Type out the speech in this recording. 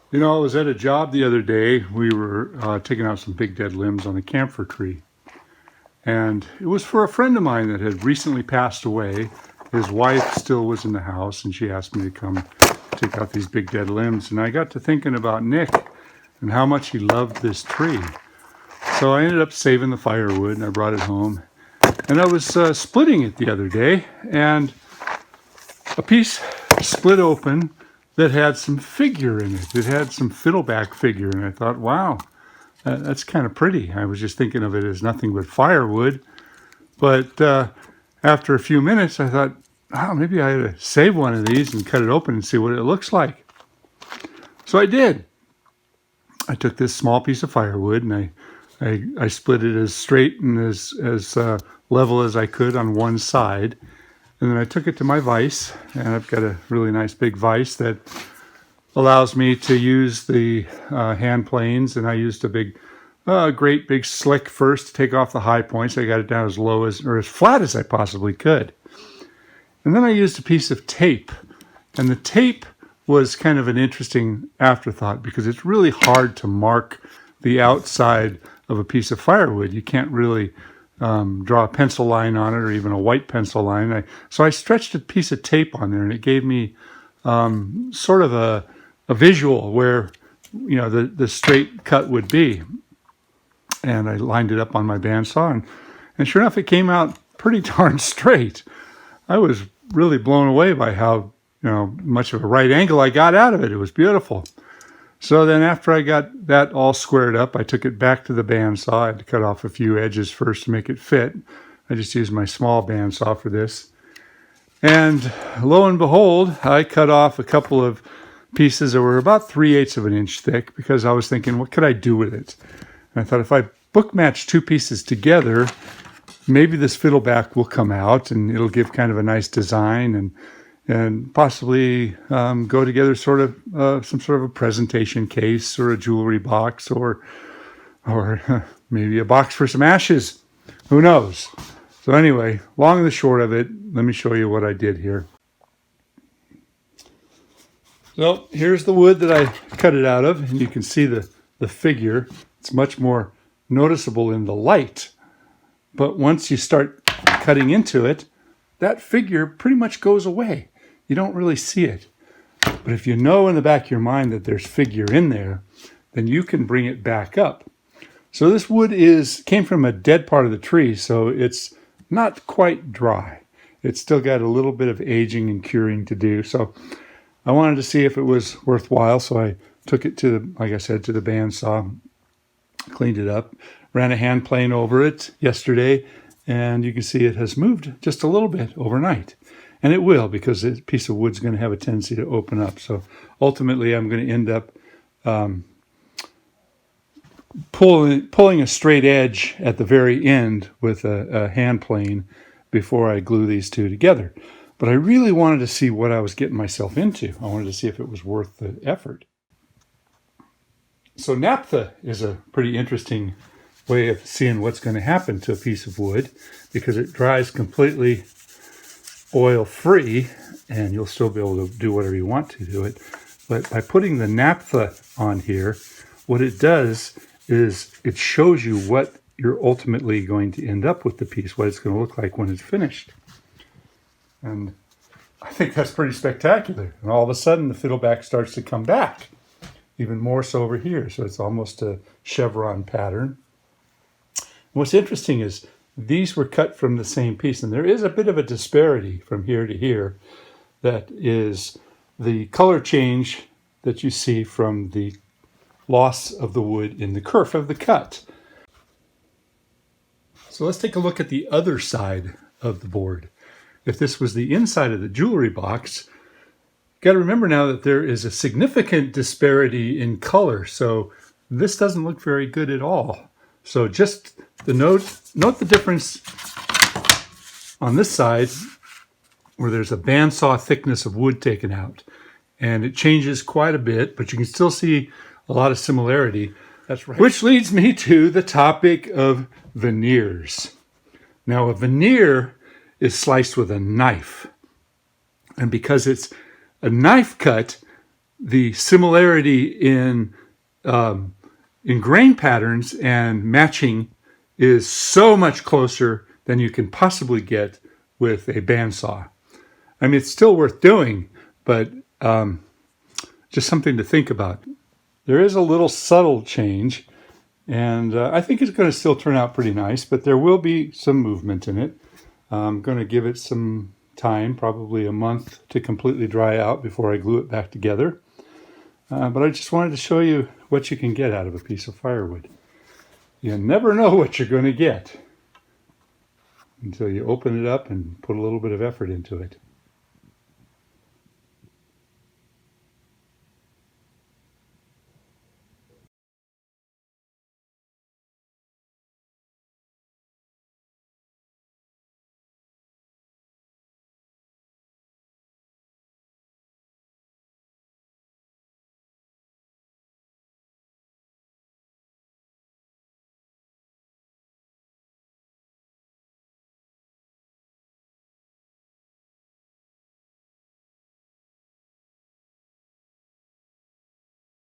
You know, I was at a job the other day. We were taking out some big dead limbs on a camphor tree. And it was for a friend of mine that had recently passed away. His wife still was in the house, and she asked me to come take out these big dead limbs. And I got to thinking about Nick and how much he loved this tree. So I ended up saving the firewood, and I brought it home. And I was splitting it the other day, and a piece split open that had some figure in it. It had some fiddleback figure, and I thought, wow, that's kind of pretty. I was just thinking of it as nothing but firewood, but after a few minutes, I thought, oh, maybe I ought to save one of these and cut it open and see what it looks like. So I did. I took this small piece of firewood and I split it as straight and as level as I could on one side. And then I took it to my vise, and I've got a really nice big vise that allows me to use the hand planes. And I used a great big slick first to take off the high points. I got it down as low as, or as flat as I possibly could. And then I used a piece of tape. And the tape was kind of an interesting afterthought because it's really hard to mark the outside of a piece of firewood. You can't really draw a pencil line on it or even a white pencil line. So I stretched a piece of tape on there, and it gave me sort of a visual where, you know, the straight cut would be. And I lined it up on my bandsaw, and sure enough, it came out pretty darn straight. I was really blown away by how, you know, much of a right angle I got out of it. It was beautiful. So then after I got that all squared up, I took it back to the bandsaw. I had to cut off a few edges first to make it fit. I just used my small bandsaw for this. And lo and behold, I cut off a couple of pieces that were about 3/8 of an inch thick because I was thinking, what could I do with it? And I thought if I book match two pieces together, maybe this fiddleback will come out and it'll give kind of a nice design and possibly go together sort of some sort of a presentation case or a jewelry box or maybe a box for some ashes. Who knows? So anyway, long and the short of it, let me show you what I did here. So here's the wood that I cut it out of, and you can see the figure. It's much more noticeable in the light. But once you start cutting into it, that figure pretty much goes away. You don't really see it. But if you know in the back of your mind that there's figure in there, then you can bring it back up. So this wood came from a dead part of the tree, so it's not quite dry. It's still got a little bit of aging and curing to do. So I wanted to see if it was worthwhile, so I took it to, like I said, to the bandsaw, cleaned it up, ran a hand plane over it yesterday, and you can see it has moved just a little bit overnight. And it will, because this piece of wood's going to have a tendency to open up. So ultimately, I'm going to end up pulling a straight edge at the very end with a hand plane before I glue these two together. But I really wanted to see what I was getting myself into. I wanted to see if it was worth the effort. So naphtha is a pretty interesting way of seeing what's going to happen to a piece of wood because it dries completely oil-free, and you'll still be able to do whatever you want to do it. But by putting the naphtha on here, what it does is it shows you what you're ultimately going to end up with the piece, what it's going to look like when it's finished. And I think that's pretty spectacular. And all of a sudden, the fiddleback starts to come back, even more so over here. So it's almost a chevron pattern. What's interesting is these were cut from the same piece, and there is a bit of a disparity from here to here. That is the color change that you see from the loss of the wood in the kerf of the cut. So let's take a look at the other side of the board. If this was the inside of the jewelry box, got to remember now that there is a significant disparity in color. So this doesn't look very good at all. So just note the difference on this side where there's a bandsaw thickness of wood taken out. And it changes quite a bit, but you can still see a lot of similarity. That's right. Which leads me to the topic of veneers. Now, a veneer is sliced with a knife. And because it's a knife cut, the similarity in grain patterns and matching is so much closer than you can possibly get with a bandsaw. I mean, it's still worth doing, but just something to think about. There is a little subtle change, and I think it's going to still turn out pretty nice, but there will be some movement in it. I'm going to give it some time, probably a month, to completely dry out before I glue it back together. But I just wanted to show you what you can get out of a piece of firewood. You never know what you're going to get until you open it up and put a little bit of effort into it.